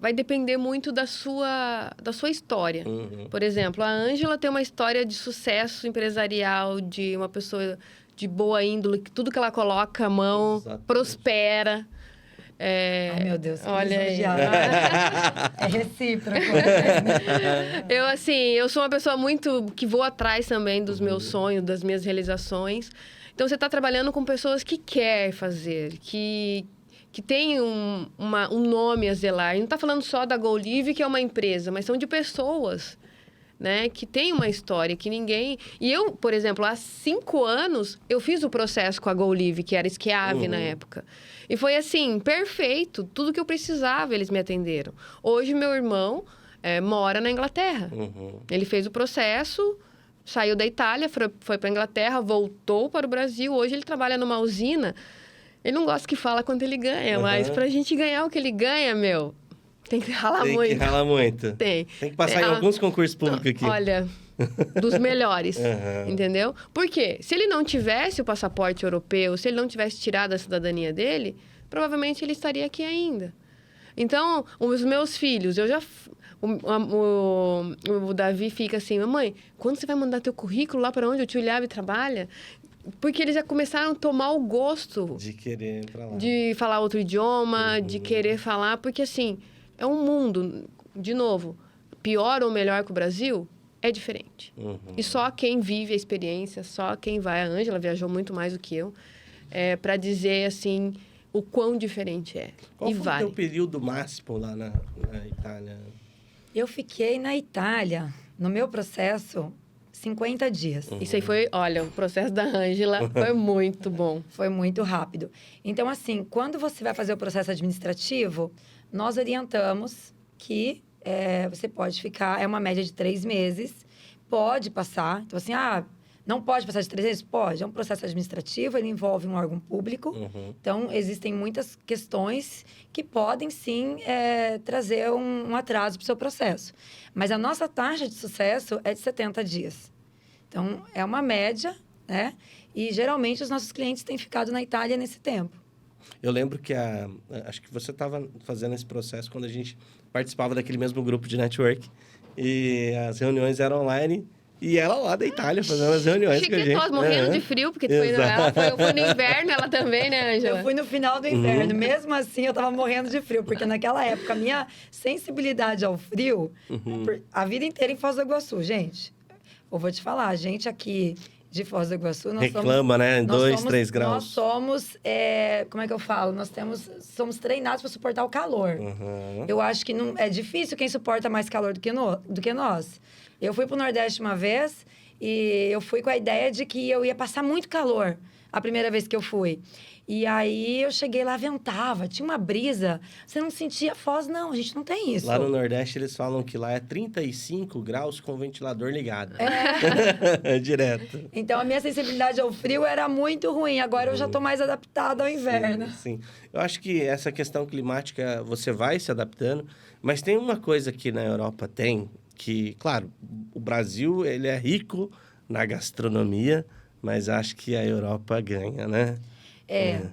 Vai depender muito da sua história. Por exemplo, a Ângela tem uma história de sucesso empresarial, de uma pessoa de boa índole, que tudo que ela coloca a mão prospera. Ai, meu Deus, que olha aí. É recíproco. Eu sou uma pessoa muito que vou atrás também dos meus sonhos, das minhas realizações. Então, você está trabalhando com pessoas que querem fazer, que tem um nome a zelar. Não está falando só da Go Live, que é uma empresa, mas são de pessoas, né? Que tem uma história, que ninguém... E eu, por exemplo, há 5 anos, eu fiz o processo com a Go Live, que era Schiavi na época. E foi assim, perfeito. Tudo que eu precisava, eles me atenderam. Hoje, meu irmão mora na Inglaterra. Ele fez o processo... Saiu da Itália, foi para a Inglaterra, voltou para o Brasil. Hoje ele trabalha numa usina. Ele não gosta que fala quanto ele ganha, mas para a gente ganhar o que ele ganha, tem que ralar muito. Tem que ralar muito. Tem que passar em alguns concursos públicos aqui. Olha, dos melhores, entendeu? Porque se ele não tivesse o passaporte europeu, se ele não tivesse tirado a cidadania dele, provavelmente ele estaria aqui ainda. Então, os meus filhos, o Davi fica assim, mamãe, quando você vai mandar teu currículo lá para onde o tio Liabe trabalha? Porque eles já começaram a tomar o gosto... De querer ir pra lá. De falar outro idioma, de querer falar... Porque, assim, é um mundo, de novo, pior ou melhor que o Brasil, é diferente. E só quem vive a experiência, só quem vai... A Ângela viajou muito mais do que eu, para dizer, assim, o quão diferente é. Qual foi o teu período máximo lá na Itália? Eu fiquei na Itália, no meu processo, 50 dias. Isso aí foi, olha, o processo da Ângela foi muito bom. Foi muito rápido. Então, assim, quando você vai fazer o processo administrativo, nós orientamos que você pode ficar, é uma média de 3 meses, pode passar. Então, assim, não pode passar de 3 meses? Pode. É um processo administrativo, ele envolve um órgão público. Então, existem muitas questões que podem, sim, trazer um atraso para o seu processo. Mas a nossa taxa de sucesso é de 70 dias. Então, é uma média, né? E, geralmente, os nossos clientes têm ficado na Itália nesse tempo. Eu lembro que acho que você estava fazendo esse processo quando a gente participava daquele mesmo grupo de network. E as reuniões eram online... E ela lá da Itália, fazendo as reuniões com a gente. Morrendo de frio, porque ela foi no inverno, ela também, né, Ângela? Eu fui no final do inverno. Mesmo assim, eu tava morrendo de frio. Porque naquela época, a minha sensibilidade ao frio... A vida inteira em Foz do Iguaçu, gente. Eu vou te falar, a gente aqui de Foz do Iguaçu... Reclama, né? 2, 3 graus. Nós somos... como é que eu falo? Nós somos treinados para suportar o calor. Eu acho que é difícil quem suporta mais calor do que nós. Eu fui pro Nordeste uma vez E eu fui com a ideia de que eu ia passar muito calor a primeira vez que eu fui. E aí eu cheguei lá, ventava, tinha uma brisa. Você não sentia Foz, não, a gente não tem isso. Lá no Nordeste eles falam que lá é 35 graus com o ventilador ligado. Direto. Então a minha sensibilidade ao frio era muito ruim. Agora eu já tô mais adaptada ao inverno. Sim. Eu acho que essa questão climática você vai se adaptando, mas tem uma coisa que na Europa tem, que, claro, o Brasil ele é rico na gastronomia, mas acho que a Europa ganha, né?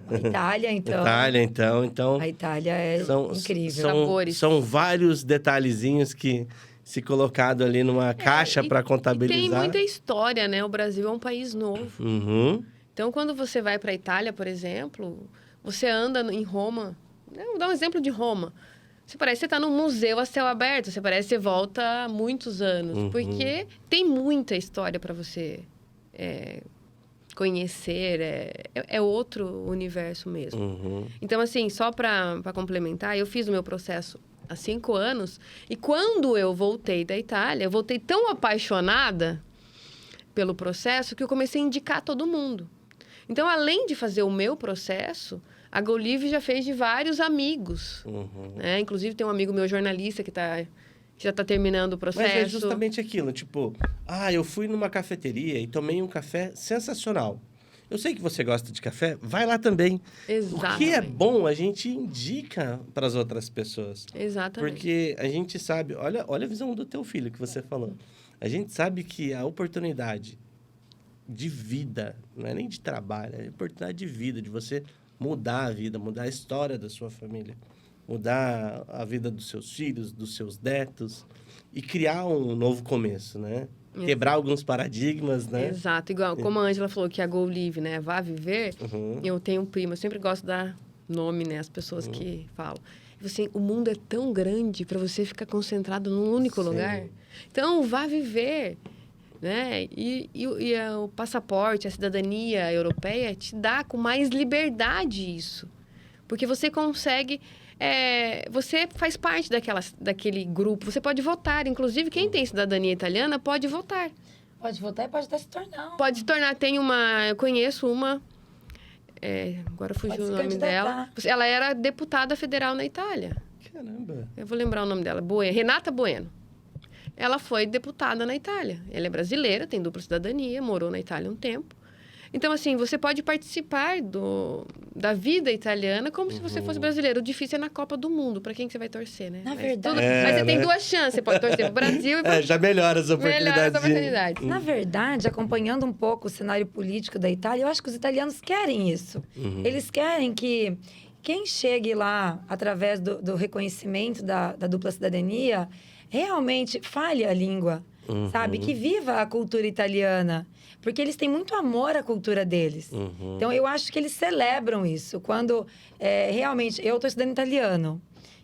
A Itália, então. Então. A Itália é incrível. São vários detalhezinhos que, se colocado ali numa caixa para contabilizar. E tem muita história, né? O Brasil é um país novo. Uhum. Então, quando você vai para a Itália, por exemplo, você anda em Roma. Vou dar um exemplo de Roma. Você parece que você está num museu a céu aberto. Você parece que você volta há muitos anos. Porque tem muita história para você conhecer. É outro universo mesmo. Então, assim, só para complementar, eu fiz o meu processo há 5 anos. E quando eu voltei da Itália, eu voltei tão apaixonada pelo processo que eu comecei a indicar todo mundo. Então, além de fazer o meu processo, a Go Live já fez de vários amigos. Né? Inclusive, tem um amigo meu jornalista que já está terminando o processo. Mas é justamente aquilo, tipo... eu fui numa cafeteria e tomei um café sensacional. Eu sei que você gosta de café, vai lá também. Exatamente. O que é bom, a gente indica para as outras pessoas. Exatamente. Porque a gente sabe... Olha a visão do teu filho que você falou. A gente sabe que a oportunidade de vida, não é nem de trabalho, é a oportunidade de vida, de você mudar a vida, mudar a história da sua família, mudar a vida dos seus filhos, dos seus netos e criar um novo começo, né? Quebrar alguns paradigmas, né? Exato. Igual, como a Ângela falou que a Go Live, né? Vá viver. Eu tenho um primo, eu sempre gosto de dar nome, né? As pessoas que falam. Assim, o mundo é tão grande para você ficar concentrado num único lugar. Então, vá viver, né? E o passaporte, a cidadania europeia te dá com mais liberdade isso. Porque você consegue... você faz parte daquele grupo. Você pode votar. Inclusive, quem tem cidadania italiana pode votar. Pode votar e pode até se tornar. Pode se tornar. Eu conheço uma... agora fugiu o nome dela. Ela era deputada federal na Itália. Caramba! Eu vou lembrar o nome dela. Renata Bueno. Ela foi deputada na Itália. Ela é brasileira, tem dupla cidadania, morou na Itália um tempo. Então, assim, você pode participar da vida italiana como se você fosse brasileiro. O difícil é na Copa do Mundo, para quem que você vai torcer, né? Na verdade... Mas você tem 2 chances. Você pode torcer pro Brasil e já melhora as oportunidades. Na verdade, acompanhando um pouco o cenário político da Itália, eu acho que os italianos querem isso. Eles querem que quem chegue lá através do reconhecimento da dupla cidadania realmente fale a língua, sabe? Que viva a cultura italiana. Porque eles têm muito amor à cultura deles. Então, eu acho que eles celebram isso. Quando, realmente... Eu estou estudando italiano.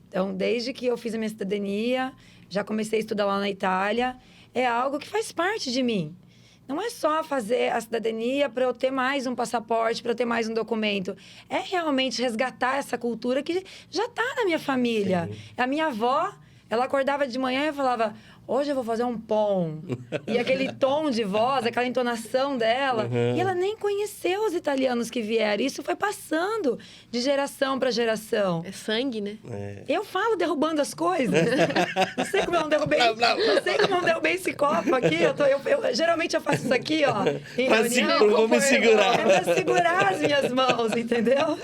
Então, desde que eu fiz a minha cidadania, já comecei a estudar lá na Itália. É algo que faz parte de mim. Não é só fazer a cidadania para eu ter mais um passaporte, para eu ter mais um documento. É realmente resgatar essa cultura que já está na minha família. Sim. A minha avó, ela acordava de manhã e falava... Hoje eu vou fazer um pão. E aquele tom de voz, aquela entonação dela. E ela nem conheceu os italianos que vieram. Isso foi passando de geração para geração. É sangue, né? Eu falo derrubando as coisas. Não sei como eu não derrubei. Não sei como eu não derrubei esse copo aqui. Geralmente eu faço isso aqui, ó. Vou me segurar. É pra segurar as minhas mãos, entendeu?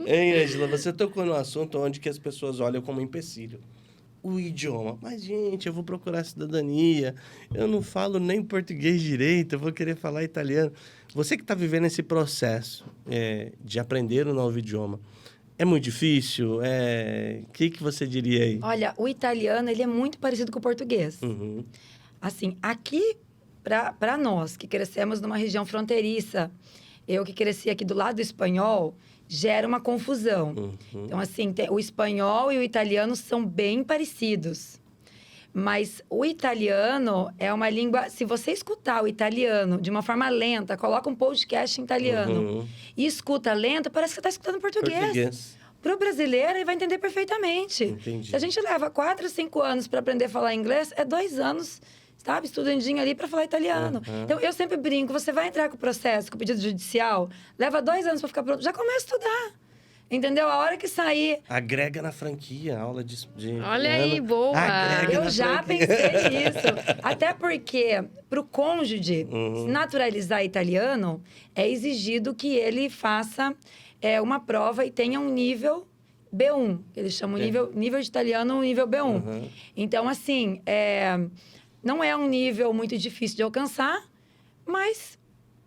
Hein, Ângela? Você tocou no assunto onde que as pessoas olham como empecilho. O idioma. Mas, gente, eu vou procurar cidadania. Eu não falo nem português direito. Eu vou querer falar italiano. Você que está vivendo esse processo de aprender um novo idioma, é muito difícil? O que você diria aí? Olha, o italiano, ele é muito parecido com o português. Assim, aqui, para nós, que crescemos numa região fronteiriça, eu que cresci aqui do lado do espanhol... gera uma confusão. Então, assim, o espanhol e o italiano são bem parecidos. Mas o italiano é uma língua... Se você escutar o italiano de uma forma lenta, coloca um podcast em italiano e escuta lenta, parece que você está escutando português. Para o brasileiro, ele vai entender perfeitamente. Entendi. Se a gente leva 4 a 5 anos para aprender a falar inglês, é 2 anos sabe? Estudandinho ali para falar italiano. Então, eu sempre brinco, você vai entrar com o processo, com o pedido judicial, leva 2 anos para ficar pronto, já começa a estudar. Entendeu? A hora que sair... Agrega na franquia, aula de Olha aí, boa! Eu já pensei nisso. Até porque, para o cônjuge naturalizar italiano, é exigido que ele faça uma prova e tenha um nível B1. Eles chamam nível de italiano, nível B1. Então, assim, não é um nível muito difícil de alcançar, mas...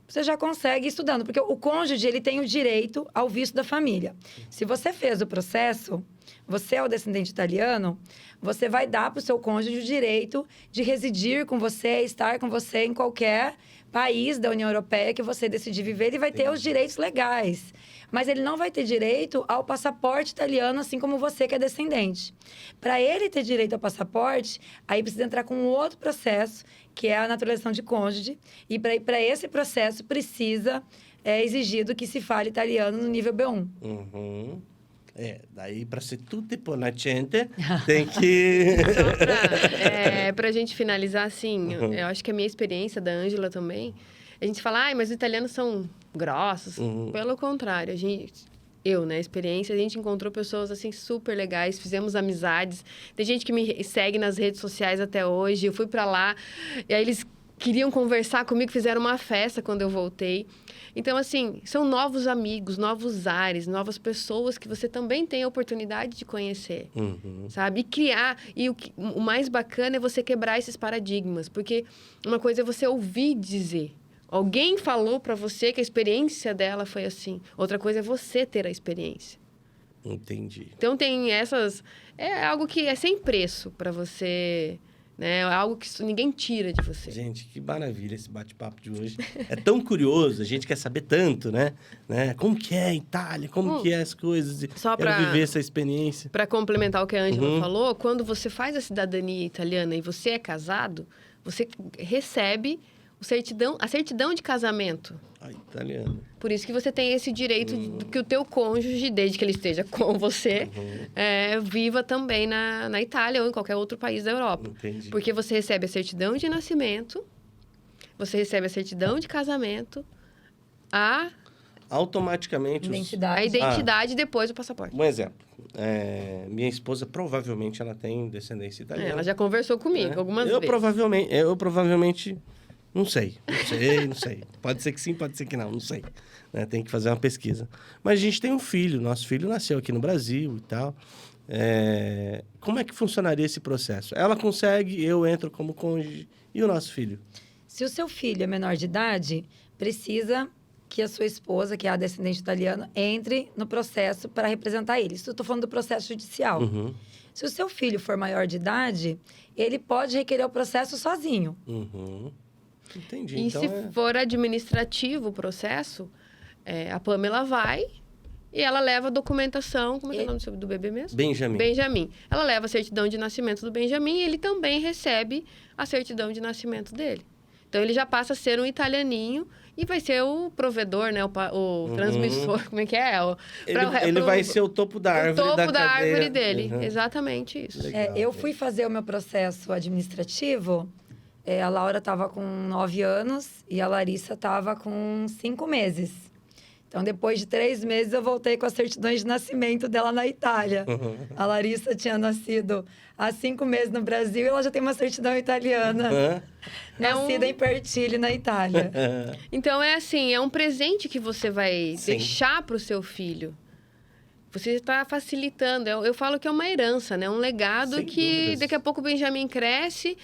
você já consegue estudando, porque o cônjuge, ele tem o direito ao visto da família. Se você fez o processo, você é o descendente italiano, você vai dar para o seu cônjuge o direito de residir com você, estar com você em qualquer país da União Europeia que você decidir viver, ele vai ter os direitos legais. Mas ele não vai ter direito ao passaporte italiano, assim como você que é descendente. Para ele ter direito ao passaporte, aí precisa entrar com um outro processo, que é a naturalização de cônjuge. E para esse processo precisa, exigido que se fale italiano no nível B1. Daí para ser tudo ponacente, tem que... Só pra gente finalizar, assim, eu acho que a minha experiência da Ângela também, a gente fala, mas os italianos são grossos. Pelo contrário, experiência, a gente encontrou pessoas, assim, super legais, fizemos amizades. Tem gente que me segue nas redes sociais até hoje, eu fui para lá, e aí eles queriam conversar comigo, fizeram uma festa quando eu voltei. Então, assim, são novos amigos, novos ares, novas pessoas que você também tem a oportunidade de conhecer, sabe? E criar. E o mais bacana é você quebrar esses paradigmas, porque uma coisa é você ouvir dizer. Alguém falou para você que a experiência dela foi assim. Outra coisa é você ter a experiência. Entendi. Então, tem essas... É algo que é sem preço para você... né? É algo que ninguém tira de você. Gente, que maravilha esse bate-papo de hoje. É tão curioso, a gente quer saber tanto, né? Como que é a Itália, como que é as coisas. Só quero viver essa experiência. Para complementar o que a Ângela falou, quando você faz a cidadania italiana e você é casado, você recebe a certidão de casamento. Italiano. Por isso que você tem esse direito de que o teu cônjuge, desde que ele esteja com você, viva também na Itália ou em qualquer outro país da Europa. Entendi. Porque você recebe a certidão de nascimento, você recebe a certidão de casamento, automaticamente... Identidade. A identidade e depois o passaporte. Um exemplo. Minha esposa, provavelmente, ela tem descendência italiana. Ela já conversou comigo algumas eu vezes. Provavelmente... Não sei. Pode ser que sim, pode ser que não sei. Tem que fazer uma pesquisa. Mas a gente tem um filho. Nosso filho nasceu aqui no Brasil e tal. Como é que funcionaria esse processo? Ela consegue, eu entro como cônjuge. E o nosso filho? Se o seu filho é menor de idade, precisa que a sua esposa, que é a descendente italiana, entre no processo para representar ele. Isso eu estou falando do processo judicial. Se o seu filho for maior de idade, ele pode requerer o processo sozinho. Entendi. E então se for administrativo o processo, a Pamela vai e ela leva a documentação... Como é que é o nome do bebê mesmo? Benjamin. Ela leva a certidão de nascimento do Benjamin e ele também recebe a certidão de nascimento dele. Então, ele já passa a ser um italianinho e vai ser o provedor, né? O transmissor, como é que é? Ele vai ser o topo da árvore o topo da cadeia. árvore dele. Exatamente isso. Legal, eu fui fazer o meu processo administrativo... a Laura estava com 9 anos e a Larissa estava com 5 meses. Então, depois de 3 meses, eu voltei com as certidões de nascimento dela na Itália. A Larissa tinha nascido há 5 meses no Brasil e ela já tem uma certidão italiana. Nascida em Pertilhe, na Itália. Então, é um presente que você vai deixar para o seu filho. Você está facilitando. Eu falo que é uma herança, né? Um legado Sem que dúvidas. Daqui a pouco o Benjamin cresce...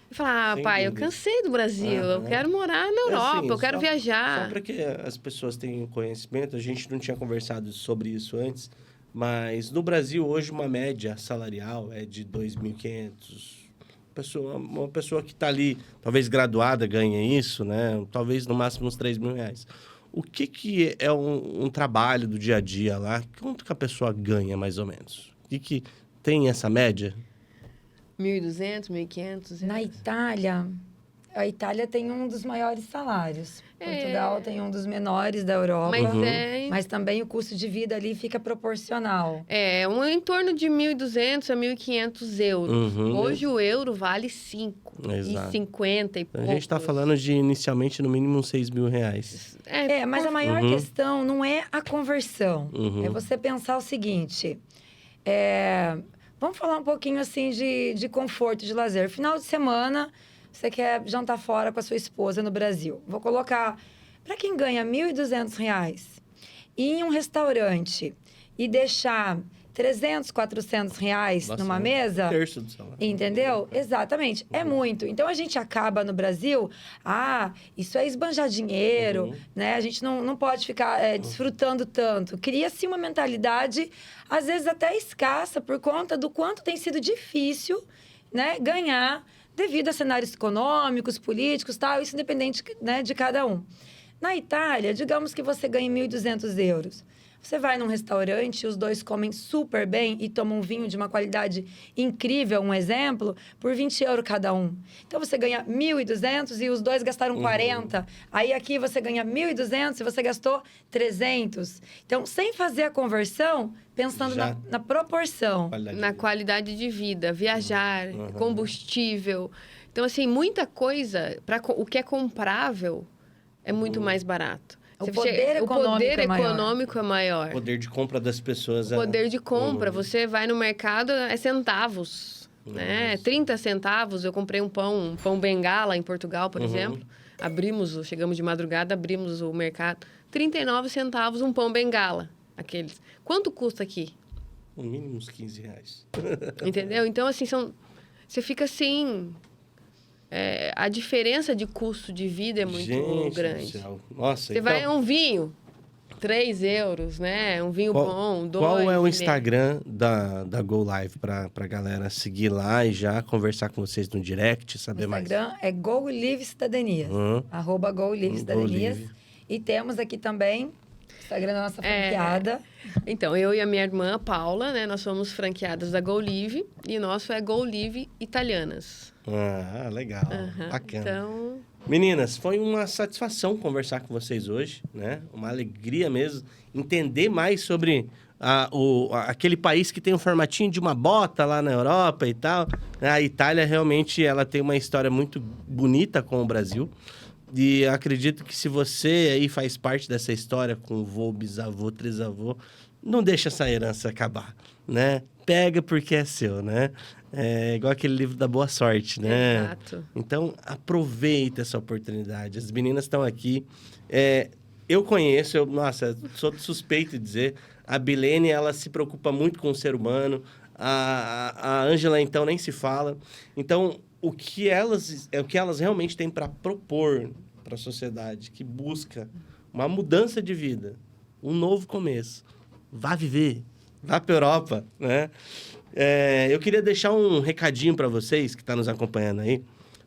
E falar, Sem pai, dúvida. eu cansei do Brasil, eu quero morar na Europa, eu quero viajar. Só para que as pessoas tenham conhecimento, a gente não tinha conversado sobre isso antes, mas no Brasil hoje uma média salarial é de 2.500. Uma pessoa que está ali, talvez graduada, ganha isso, né? Talvez no máximo uns R$3.000. O que é um trabalho do dia a dia lá? Quanto que a pessoa ganha, mais ou menos? O que tem essa média? 1.200, 1.500. Na Itália, a Itália tem um dos maiores salários. Portugal tem um dos menores da Europa, Mas mas também o custo de vida ali fica proporcional. Em torno de 1.200 a 1.500 euros. Hoje o euro vale 5,50 e pouco. A gente está falando de, inicialmente, no mínimo, uns 6 mil reais. Mas a maior questão não é a conversão. É você pensar o seguinte... Vamos falar um pouquinho, assim, de conforto, de lazer. Final de semana... Você quer jantar fora com a sua esposa no Brasil. Vou colocar... Para quem ganha R$ 1.200, ir em um restaurante e deixar 300, 400 reais numa mesa... Um terço do salário. Entendeu? Exatamente. É muito. Então, a gente acaba no Brasil... isso é esbanjar dinheiro, né? A gente não pode ficar desfrutando tanto. Cria-se uma mentalidade, às vezes até escassa, por conta do quanto tem sido difícil, né, ganhar... devido a cenários econômicos, políticos, tal, isso independente, né, de cada um. Na Itália, digamos que você ganhe 1.200 euros. Você vai num restaurante, os dois comem super bem e tomam um vinho de uma qualidade incrível, um exemplo, por 20 euros cada um. Então, você ganha 1.200 e os dois gastaram 40. Aí, aqui, você ganha 1.200 e você gastou 300. Então, sem fazer a conversão, pensando na proporção. Na qualidade de vida, viajar, combustível. Então, assim, muita coisa, o que é comprável é muito mais barato. O poder econômico é maior. O poder de compra das pessoas. O poder de compra. Você vai no mercado, é centavos. Né? 30 centavos. Eu comprei um pão bengala em Portugal, por exemplo. Chegamos de madrugada, abrimos o mercado. 39 centavos um pão bengala. Aqueles. Quanto custa aqui? No mínimo uns 15 reais. Entendeu? Então, assim, você fica assim... a diferença de custo de vida é muito grande. Do céu. Nossa, você vai a um vinho, 3 euros, né? Um vinho bom, 2. Qual é o Instagram da Go Live pra galera seguir lá e já conversar com vocês no direct, saber mais? O Instagram é Go Live Cidadanias. @Go Live Cidadanias. E temos aqui também o Instagram da nossa franqueada. Então, eu e a minha irmã, Paula, né? Nós somos franqueadas da Go Live. E o nosso é Go Live Italianas. Legal. Bacana. Então... Meninas, foi uma satisfação conversar com vocês hoje, né? Uma alegria mesmo. Entender mais sobre aquele país que tem um formatinho de uma bota lá na Europa e tal. A Itália, realmente, ela tem uma história muito bonita com o Brasil. E acredito que se você aí faz parte dessa história com vô, bisavô, trisavô, não deixa essa herança acabar, né? Pega porque é seu, né? É igual aquele livro da boa sorte, né? Exato. Então, aproveita essa oportunidade. As meninas estão aqui. Eu conheço, sou suspeito de dizer, a Bilene, ela se preocupa muito com o ser humano. A Ângela, então, nem se fala. Então, o que elas realmente têm para propor para a sociedade, que busca uma mudança de vida, um novo começo. Vá viver, vá para a Europa, né? Eu queria deixar um recadinho para vocês que estão nos acompanhando aí,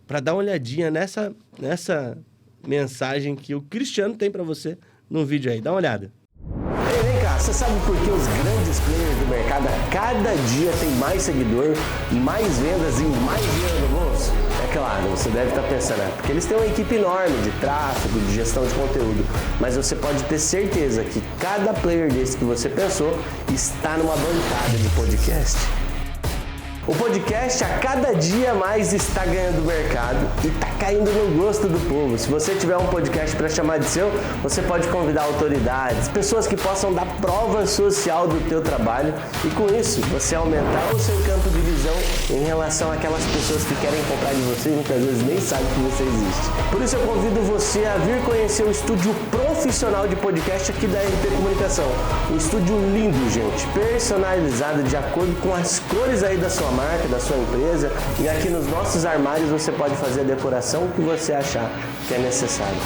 para dar uma olhadinha nessa mensagem que o Cristiano tem para você no vídeo aí. Dá uma olhada. Vem cá, você sabe por que os grandes players do mercado a cada dia tem mais seguidor, mais vendas e mais dinheiro no bolso? É claro, você deve estar pensando, porque eles têm uma equipe enorme de tráfego, de gestão de conteúdo, mas você pode ter certeza que cada player desse que você pensou está numa bancada de podcast. O podcast a cada dia mais está ganhando mercado e está caindo no gosto do povo. Se você tiver um podcast para chamar de seu, você pode convidar autoridades, pessoas que possam dar prova social do teu trabalho e com isso você aumentar o seu campo de visão em relação àquelas pessoas que querem comprar de você e muitas vezes nem sabem que você existe. Por isso eu convido você a vir conhecer o estúdio profissional de podcast aqui da RP Comunicação. Um estúdio lindo, gente, personalizado de acordo com as cores aí da sua marca, da sua empresa, e aqui nos nossos armários você pode fazer a decoração que você achar que é necessário.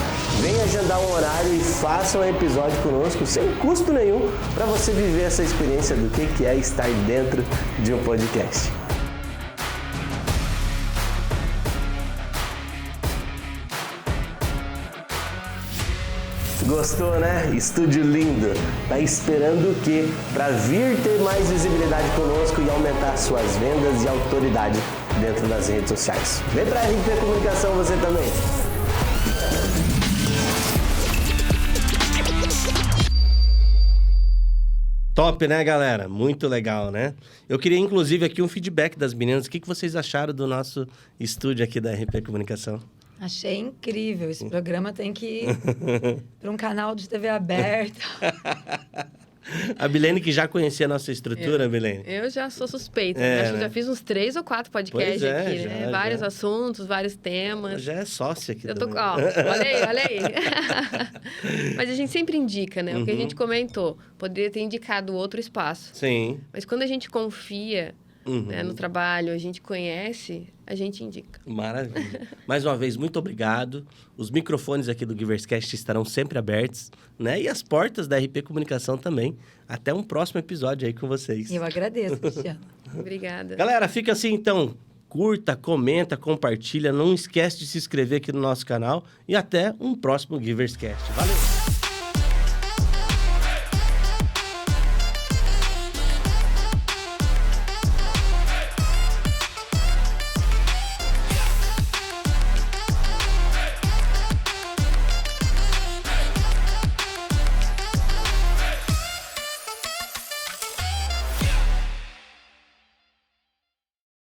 Venha agendar um horário e faça um episódio conosco sem custo nenhum para você viver essa experiência do que é estar dentro de um podcast. Gostou, né? Estúdio lindo. Tá esperando o quê? Para vir ter mais visibilidade conosco e aumentar suas vendas e autoridade dentro das redes sociais. Vem pra RP Comunicação você também. Top, né, galera? Muito legal, né? Eu queria, inclusive, aqui um feedback das meninas. O que vocês acharam do nosso estúdio aqui da RP Comunicação? Achei incrível. Esse programa tem que ir para um canal de TV aberta. A Bilene, que já conhecia a nossa estrutura, Bilene. Eu já sou suspeita. É, Acho que né? já fiz uns 3 ou 4 podcasts Pois é, aqui, já, né? Vários já. assuntos, vários temas. Já é sócia aqui Eu tô, também. ó, olha aí. Mas a gente sempre indica, né? O que a gente comentou. Poderia ter indicado outro espaço. Sim. Mas quando a gente confia né, no trabalho, a gente conhece, a gente indica. Maravilha. Mais uma vez, muito obrigado. Os microfones aqui do Giverscast estarão sempre abertos, né? E as portas da RP Comunicação também. Até um próximo episódio aí com vocês. Eu agradeço, Cristiano. Obrigada. Galera, fica assim então. Curta, comenta, compartilha. Não esquece de se inscrever aqui no nosso canal. E até um próximo Giverscast. Valeu!